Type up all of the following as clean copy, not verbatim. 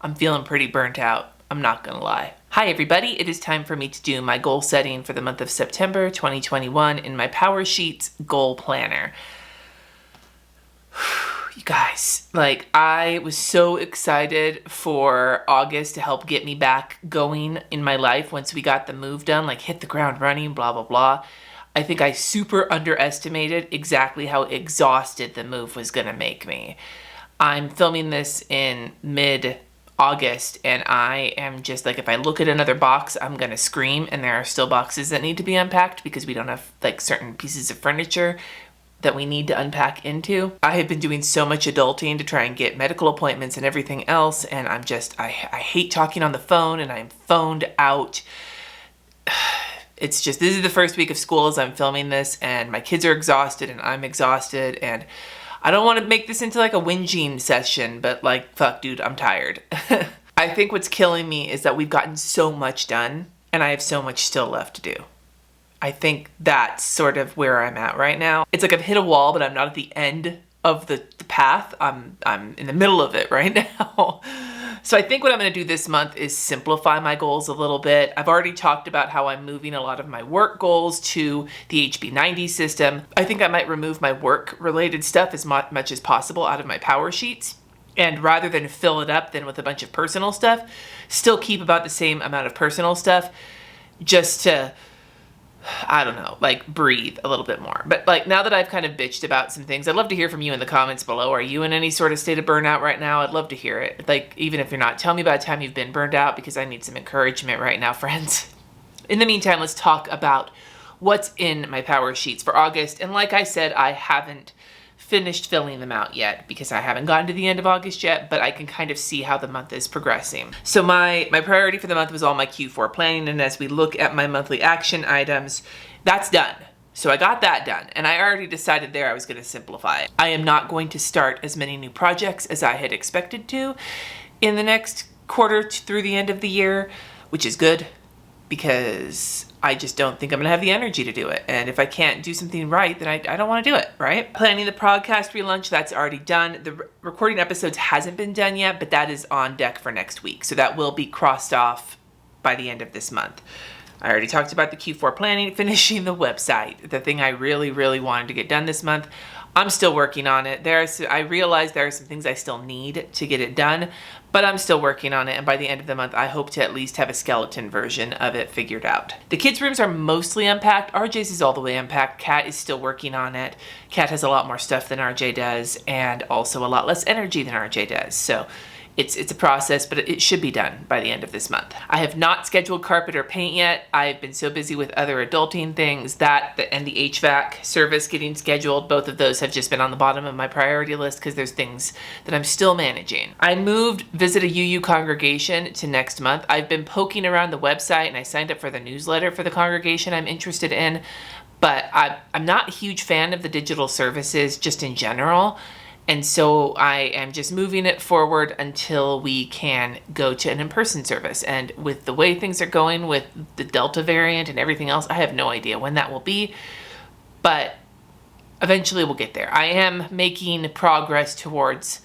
I'm feeling pretty burnt out. I'm not gonna lie. Hi everybody, it is time for me to do my goal setting for the month of September 2021 in my Powersheets goal planner. You guys, I was so excited for August to help get me back going in my life once we got the move done, hit the ground running, blah, blah, blah. I think I super underestimated exactly how exhausted the move was gonna make me. I'm filming this in mid-August and I am just if I look at another box, I'm gonna scream, and there are still boxes that need to be unpacked because we don't have certain pieces of furniture that we need to unpack into. I have been doing so much adulting to try and get medical appointments and everything else, and I hate talking on the phone, and I'm phoned out. It's just, this is the first week of school as I'm filming this, and my kids are exhausted and I'm exhausted, and I don't want to make this into a whinging session, but fuck dude, I'm tired. I think what's killing me is that we've gotten so much done and I have so much still left to do. I think that's sort of where I'm at right now. It's I've hit a wall, but I'm not at the end of the path. I'm in the middle of it right now. So I think what I'm gonna do this month is simplify my goals a little bit. I've already talked about how I'm moving a lot of my work goals to the HB90 system. I think I might remove my work related stuff as much as possible out of my Powersheets. And rather than fill it up then with a bunch of personal stuff, still keep about the same amount of personal stuff just to, I don't know, breathe a little bit more. But now that I've kind of bitched about some things, I'd love to hear from you in the comments below. Are you in any sort of state of burnout right now? I'd love to hear it. Even if you're not, tell me about a time you've been burned out, because I need some encouragement right now, friends. In the meantime, let's talk about what's in my Powersheets for August. And like I said, I haven't finished filling them out yet because I haven't gotten to the end of August yet, but I can kind of see how the month is progressing. So my priority for the month was all my Q4 planning, and as we look at my monthly action items, that's done. So I got that done, and I already decided there I was going to simplify it. I am not going to start as many new projects as I had expected to in the next quarter through the end of the year, which is good because I just don't think I'm gonna have the energy to do it. And if I can't do something right, then I don't wanna do it, right? Planning the podcast relaunch, that's already done. The recording episodes hasn't been done yet, but that is on deck for next week. So that will be crossed off by the end of this month. I already talked about the Q4 planning, finishing the website, the thing I really, really wanted to get done this month. I'm still working on it. I realize there are some things I still need to get it done, but I'm still working on it, and by the end of the month, I hope to at least have a skeleton version of it figured out. The kids' rooms are mostly unpacked. RJ's is all the way unpacked. Kat is still working on it. Kat has a lot more stuff than RJ does, and also a lot less energy than RJ does, so it's a process, but it should be done by the end of this month. I have not scheduled carpet or paint yet. I've been so busy with other adulting things and the HVAC service getting scheduled. Both of those have just been on the bottom of my priority list because there's things that I'm still managing. I moved Visit a UU congregation to next month. I've been poking around the website and I signed up for the newsletter for the congregation I'm interested in, but I'm not a huge fan of the digital services just in general. And so I am just moving it forward until we can go to an in-person service. And with the way things are going with the Delta variant and everything else, I have no idea when that will be, but eventually we'll get there. I am making progress towards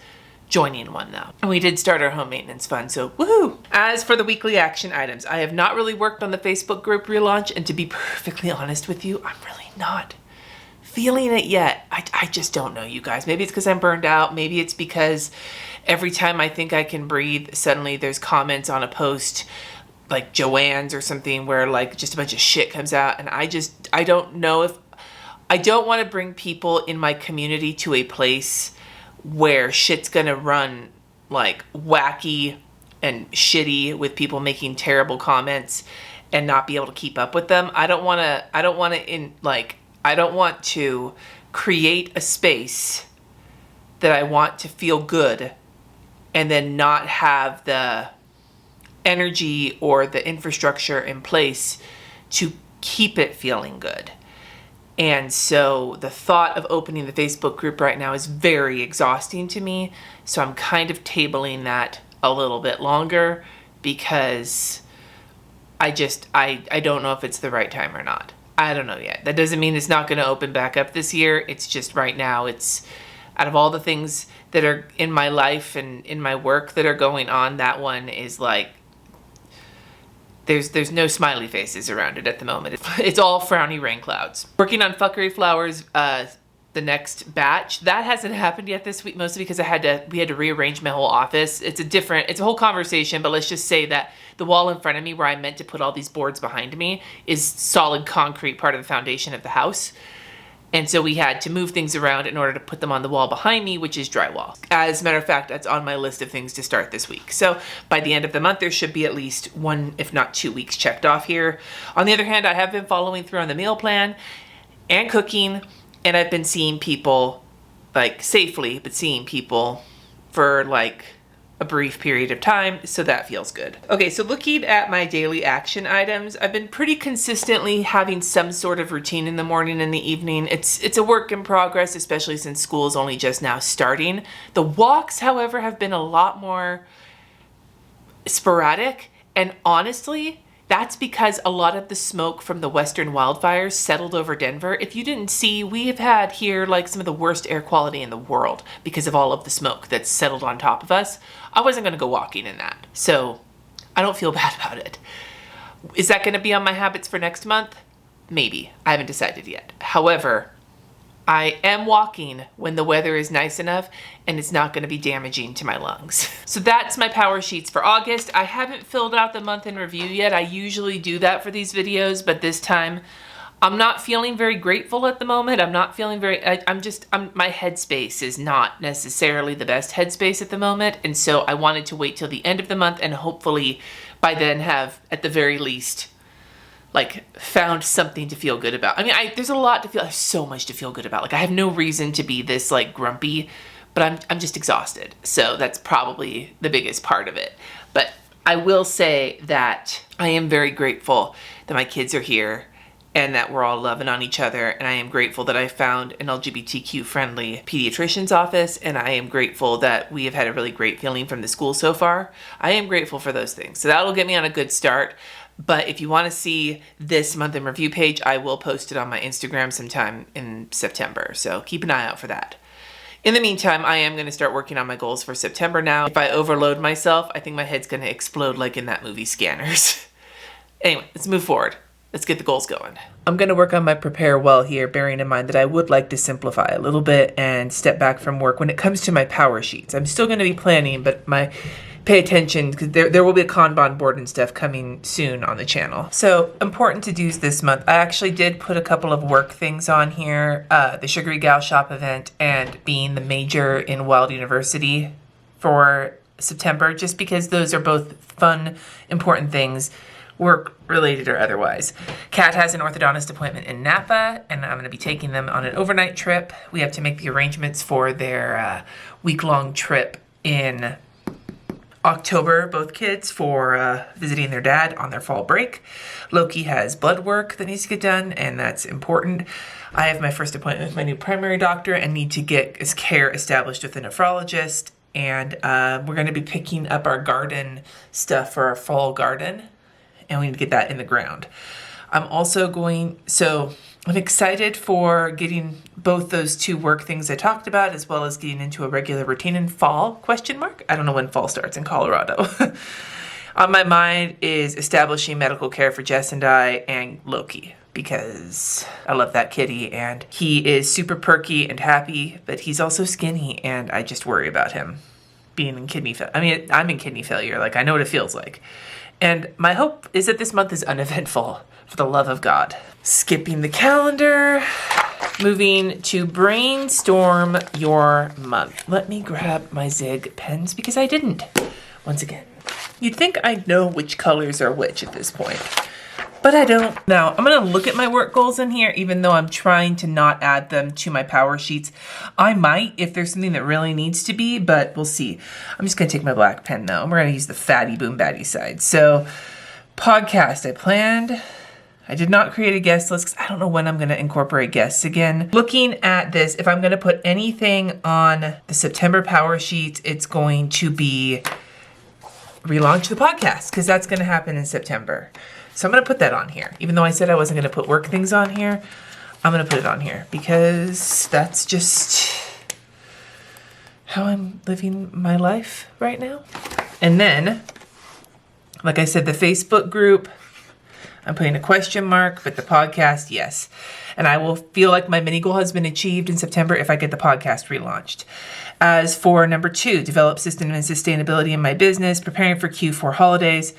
joining one though. And we did start our home maintenance fund, so woohoo! As for the weekly action items, I have not really worked on the Facebook group relaunch, and to be perfectly honest with you, I'm really not feeling it yet. I just don't know, you guys. Maybe it's because I'm burned out. Maybe it's because every time I think I can breathe, suddenly there's comments on a post like Joanne's or something where just a bunch of shit comes out, and I don't know if I don't want to bring people in my community to a place where shit's gonna run wacky and shitty with people making terrible comments and not be able to keep up with them. I don't want to create a space that I want to feel good and then not have the energy or the infrastructure in place to keep it feeling good. And so the thought of opening the Facebook group right now is very exhausting to me. So I'm kind of tabling that a little bit longer because I don't know if it's the right time or not. I don't know yet. That doesn't mean it's not going to open back up this year. It's just right now Out of all the things that are in my life and in my work that are going on, that one is like, there's no smiley faces around it at the moment. It's all frowny rain clouds. Working on Fuckery Flowers, the next batch. That hasn't happened yet this week, mostly because we had to rearrange my whole office. It's a whole conversation, but let's just say that the wall in front of me where I meant to put all these boards behind me is solid concrete, part of the foundation of the house. And so we had to move things around in order to put them on the wall behind me, which is drywall. As a matter of fact, that's on my list of things to start this week. So by the end of the month, there should be at least 1, if not 2 weeks checked off here. On the other hand, I have been following through on the meal plan and cooking, and I've been seeing people, like safely, but seeing people for like a brief period of time, so that feels good. Okay, so looking at my daily action items, I've been pretty consistently having some sort of routine in the morning and the evening. It's a work in progress, especially since school is only just now starting. The walks, however, have been a lot more sporadic, and honestly, that's because a lot of the smoke from the western wildfires settled over Denver. If you didn't see, we have had here like some of the worst air quality in the world because of all of the smoke that's settled on top of us. I wasn't gonna go walking in that, so I don't feel bad about it. Is that gonna be on my habits for next month? Maybe, I haven't decided yet. However, I am walking when the weather is nice enough and it's not gonna be damaging to my lungs. So that's my power sheets for August. I haven't filled out the month in review yet. I usually do that for these videos, but this time I'm not feeling very grateful at the moment. I'm not feeling very, my headspace is not necessarily the best headspace at the moment. And so I wanted to wait till the end of the month and hopefully by then have, at the very least, like found something to feel good about. I mean, there's so much to feel good about. Like I have no reason to be this like grumpy, but I'm just exhausted. So that's probably the biggest part of it. But I will say that I am very grateful that my kids are here and that we're all loving on each other. And I am grateful that I found an LGBTQ friendly pediatrician's office. And I am grateful that we have had a really great feeling from the school so far. I am grateful for those things. So that'll get me on a good start. But if you want to see this month in review page, I will post it on my Instagram sometime in September. So keep an eye out for that. In the meantime, I am going to start working on my goals for September now. If I overload myself, I think my head's going to explode like in that movie Scanners. Anyway, let's move forward. Let's get the goals going. I'm going to work on my prepare well here, bearing in mind that I would like to simplify a little bit and step back from work when it comes to my power sheets. I'm still going to be planning, but pay attention because there will be a Kanban board and stuff coming soon on the channel. So important to-dos this month. I actually did put a couple of work things on here. The Sugary Gal Shop event and being the major in Wild University for September, just because those are both fun, important things, work related or otherwise. Kat has an orthodontist appointment in Napa and I'm going to be taking them on an overnight trip. We have to make the arrangements for their week-long trip in October, both kids, for visiting their dad on their fall break. Loki has blood work that needs to get done, and that's important. I have my first appointment with my new primary doctor and need to get his care established with a nephrologist. And we're going to be picking up our garden stuff for our fall garden, and we need to get that in the ground. I'm excited for getting both those two work things I talked about, as well as getting into a regular routine in fall, ? I don't know when fall starts in Colorado. On my mind is establishing medical care for Jess and I and Loki, because I love that kitty and he is super perky and happy, but he's also skinny and I just worry about him being in kidney failure. I mean, I'm in kidney failure. Like, I know what it feels like. And my hope is that this month is uneventful, for the love of God. Skipping the calendar, moving to brainstorm your month. Let me grab my Zig pens because I didn't, once again. You'd think I know which colors are which at this point, but I don't. Now, I'm gonna look at my work goals in here, even though I'm trying to not add them to my power sheets. I might if there's something that really needs to be, but we'll see. I'm just gonna take my black pen now, and we're gonna use the fatty boom batty side. So, podcast, I did not create a guest list because I don't know when I'm going to incorporate guests again. Looking at this, if I'm going to put anything on the September power sheets, it's going to be relaunch the podcast because that's going to happen in September. So I'm going to put that on here. Even though I said I wasn't going to put work things on here, I'm going to put it on here because that's just how I'm living my life right now. And then, like I said, the Facebook group, I'm putting a question mark, but the podcast, yes. And I will feel like my mini goal has been achieved in September if I get the podcast relaunched. As for number 2, develop system and sustainability in my business, preparing for Q4 holidays.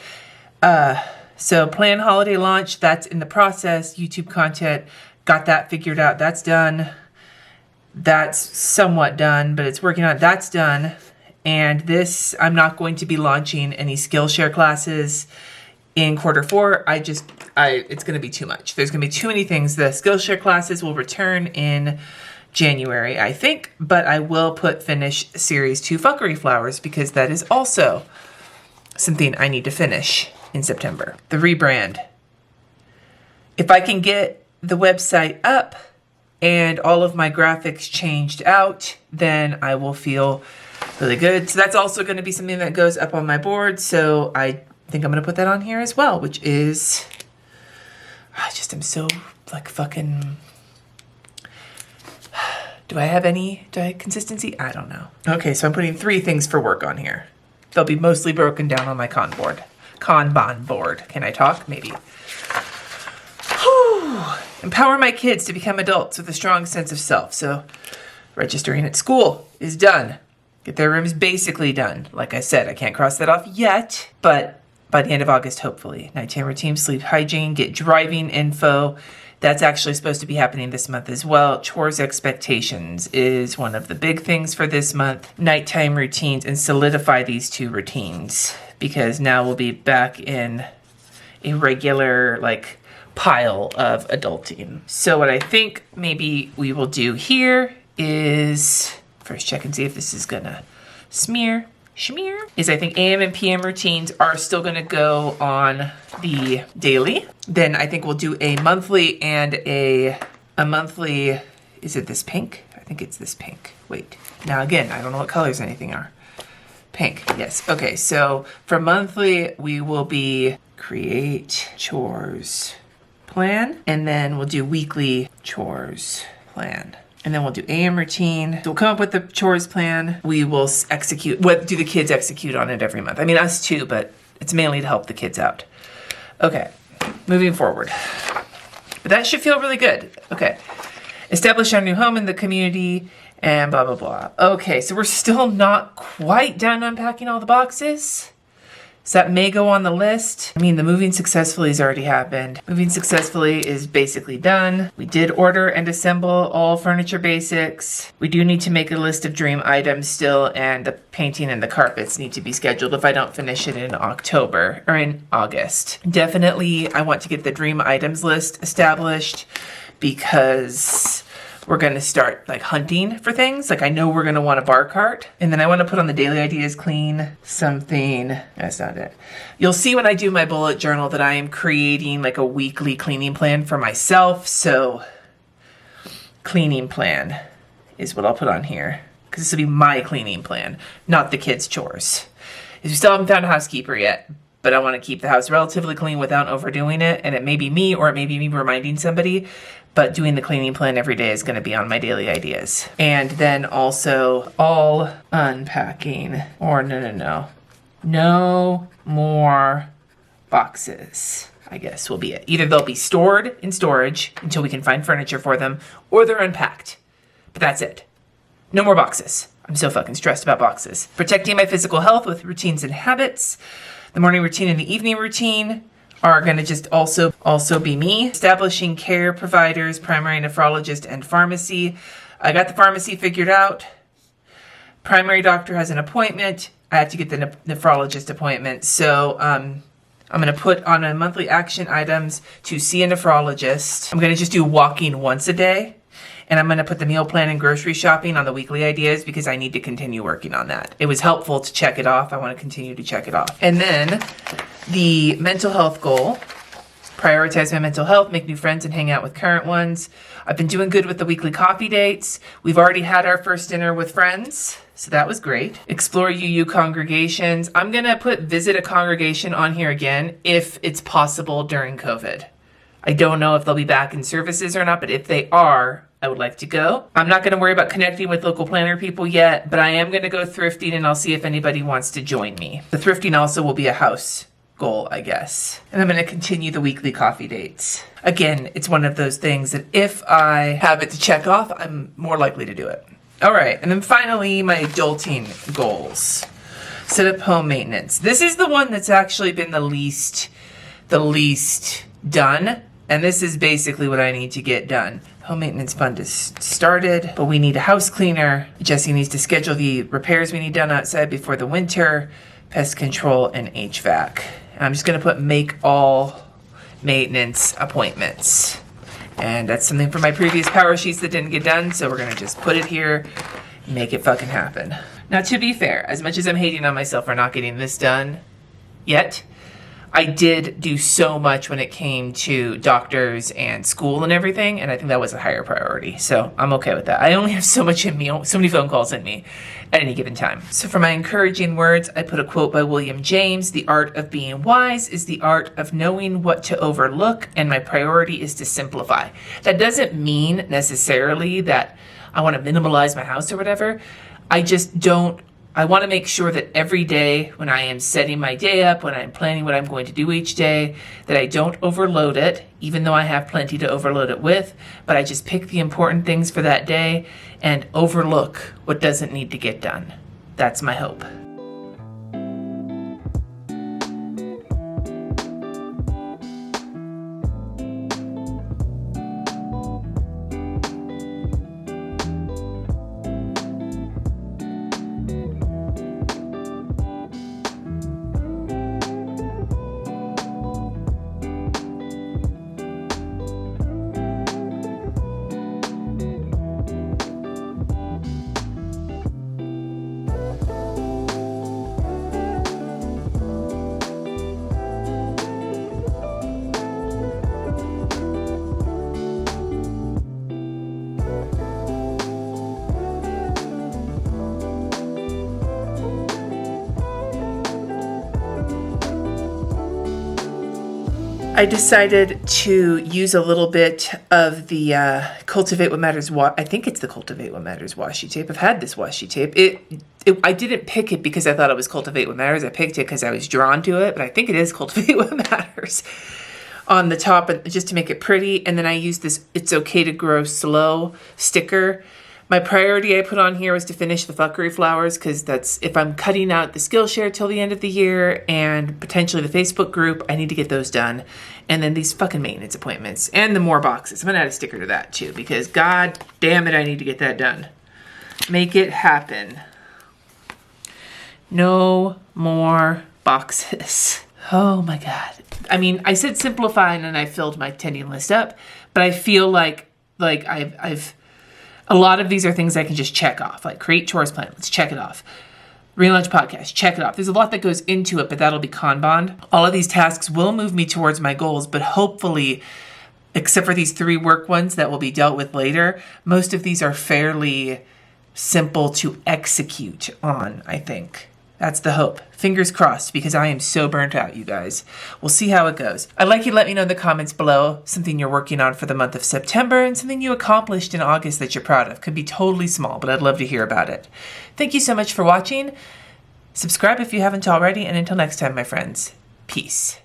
So plan holiday launch, that's in the process. YouTube content, got that figured out. That's done. That's somewhat done, but it's working on it. That's done. And this, I'm not going to be launching any Skillshare classes in Q4. It's going to be too much. There's going to be too many things. The Skillshare classes will return in January, I think, but I will finish Series 2 Fuckery Flowers because that is also something I need to finish in September. The rebrand. If I can get the website up and all of my graphics changed out, then I will feel really good. So that's also going to be something that goes up on my board. So I think I'm going to put that on here as well, which is, I just am so like fucking, do I have consistency? I don't know. Okay, so I'm putting 3 things for work on here. They'll be mostly broken down on my Kanban board. Can I talk? Maybe. Empower my kids to become adults with a strong sense of self. So registering at school is done. Get their rooms basically done. Like I said, I can't cross that off yet, but by the end of August, hopefully. Nighttime routine, sleep hygiene, get driving info. That's actually supposed to be happening this month as well. Chores expectations is one of the big things for this month. Nighttime routines, and solidify these 2 routines because now we'll be back in a regular pile of adulting. So what I think maybe we will do here is first check and see if this is gonna schmear, is I think AM and PM routines are still gonna go on the daily. Then I think we'll do a monthly and a monthly, is it this pink? I think it's this pink. Wait, now again, I don't know what colors anything are. Pink, yes. Okay, so for monthly, we will be create chores plan, and then we'll do weekly chores plan. And then we'll do AM routine. So we'll come up with the chores plan. We will execute, what do the kids execute on it every month? I mean, us too, but it's mainly to help the kids out. Okay, moving forward. But that should feel really good. Okay, establish our new home in the community and blah, blah, blah. Okay, so we're still not quite done unpacking all the boxes. So that may go on the list. I mean, the moving successfully has already happened. Moving successfully is basically done. We did order and assemble all furniture basics. We do need to make a list of dream items still, and the painting and the carpets need to be scheduled if I don't finish it in October or in August. Definitely, I want to get the dream items list established because we're going to start hunting for things. I know we're going to want a bar cart. And then I want to put on the daily ideas, clean something. That's not it. You'll see when I do my bullet journal that I am creating a weekly cleaning plan for myself. So cleaning plan is what I'll put on here. Because this will be my cleaning plan, not the kids' chores. We still haven't found a housekeeper yet, but I want to keep the house relatively clean without overdoing it. And it may be me, or it may be me reminding somebody, but doing the cleaning plan every day is going to be on my daily ideas. And then also all unpacking, or no more boxes, I guess will be it. Either they'll be stored in storage until we can find furniture for them, or they're unpacked. But that's it. No more boxes. I'm so fucking stressed about boxes. Protecting my physical health with routines and habits. The morning routine and the evening routine are going to just also be me. Establishing care providers, primary nephrologist, and pharmacy. I got the pharmacy figured out. Primary doctor has an appointment. I have to get the nephrologist appointment. So I'm going to put on my monthly action items to see a nephrologist. I'm going to just do walking once a day. And I'm going to put the meal plan and grocery shopping on the weekly ideas because I need to continue working on that. It was helpful to check it off. I want to continue to check it off. And then the mental health goal, prioritize my mental health, make new friends, and hang out with current ones. I've been doing good with the weekly coffee dates. We've already had our first dinner with friends, so that was great. Explore UU congregations. I'm going to put visit a congregation on here again if it's possible during COVID. I don't know if they'll be back in services or not, but if they are, I would like to go. I'm not going to worry about connecting with local planner people yet, but I am going to go thrifting, and I'll see if anybody wants to join me. The thrifting also will be a house goal, I guess. And I'm going to continue the weekly coffee dates. Again, it's one of those things that if I have it to check off, I'm more likely to do it. All right, and then finally, my adulting goals. Set up home maintenance. This is the one that's actually been the least done, and this is basically what I need to get done. Home maintenance fund is started, but we need a house cleaner. Jesse needs to schedule the repairs we need done outside before the winter, pest control, and HVAC. I'm just gonna put make all maintenance appointments. And that's something from my previous power sheets that didn't get done, so we're gonna just put it here and make it fucking happen. Now, to be fair, as much as I'm hating on myself for not getting this done yet, I did do so much when it came to doctors and school and everything, and I think that was a higher priority, so I'm okay with that. I only have so much in me, so many phone calls in me at any given time. So for my encouraging words, I put a quote by William James: "The art of being wise is the art of knowing what to overlook, and my priority is to simplify." That doesn't mean necessarily that I want to minimalize my house or whatever. I want to make sure that every day when I am setting my day up, when I'm planning what I'm going to do each day, that I don't overload it, even though I have plenty to overload it with, but I just pick the important things for that day and overlook what doesn't need to get done. That's my hope. I decided to use a little bit of the Cultivate What Matters I think it's the Cultivate What Matters washi tape. I've had this washi tape. I didn't pick it because I thought it was Cultivate What Matters. I picked it because I was drawn to it, but I think it is Cultivate What Matters on the top, just to make it pretty. And then I used this It's Okay to Grow Slow sticker. My priority I put on here was to finish the fuckery flowers, because that's, if I'm cutting out the Skillshare till the end of the year and potentially the Facebook group, I need to get those done. And then these fucking maintenance appointments and the more boxes. I'm gonna add a sticker to that too, because god damn it, I need to get that done. Make it happen. No more boxes. Oh my god. I mean, I said simplify and then I filled my tending list up, but I feel like I've a lot of these are things I can just check off, like create chores plan. Let's check it off. Relaunch podcast, check it off. There's a lot that goes into it, but that'll be Kanban. All of these tasks will move me towards my goals, but hopefully, except for these 3 work ones that will be dealt with later, most of these are fairly simple to execute on, I think. That's the hope. Fingers crossed, because I am so burnt out, you guys. We'll see how it goes. I'd like you to let me know in the comments below something you're working on for the month of September and something you accomplished in August that you're proud of. Could be totally small, but I'd love to hear about it. Thank you so much for watching. Subscribe if you haven't already, and until next time, my friends, peace.